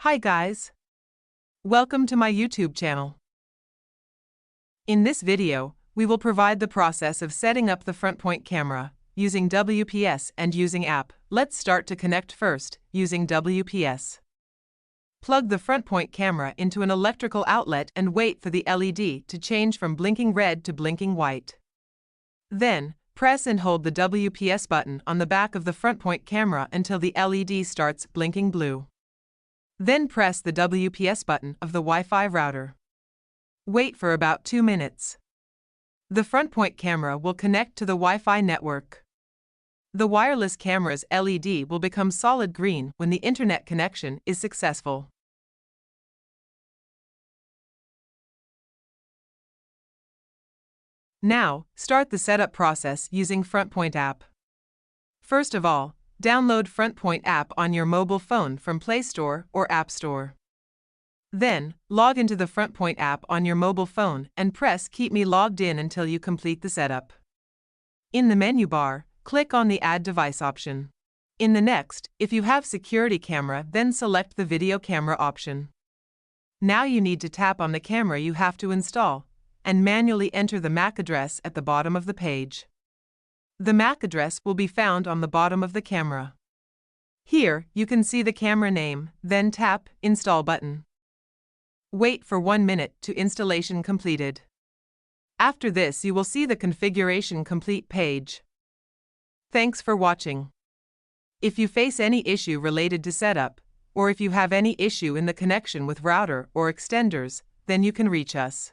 Hi guys! Welcome to my YouTube channel. In this video, we will provide the process of setting up the Frontpoint camera, using WPS and using app. Let's start to connect first, using WPS. Plug the Frontpoint camera into an electrical outlet and wait for the LED to change from blinking red to blinking white. Then, press and hold the WPS button on the back of the Frontpoint camera until the LED starts blinking blue. Then press the WPS button of the Wi-Fi router. Wait for about 2 minutes. The Frontpoint camera will connect to the Wi-Fi network. The wireless camera's LED will become solid green when the internet connection is successful. Now, start the setup process using Frontpoint app. First of all, download Frontpoint app on your mobile phone from Play Store or App Store. Then, log into the Frontpoint app on your mobile phone and press Keep Me Logged In until you complete the setup. In the menu bar, click on the Add Device option. In the next, if you have security camera, then select the video camera option. Now you need to tap on the camera you have to install and manually enter the MAC address at the bottom of the page. The MAC address will be found on the bottom of the camera. Here, you can see the camera name, then tap Install button. Wait for 1 minute to installation completed. After this, you will see the configuration complete page. Thanks for watching. If you face any issue related to setup, or if you have any issue in the connection with router or extenders, then you can reach us.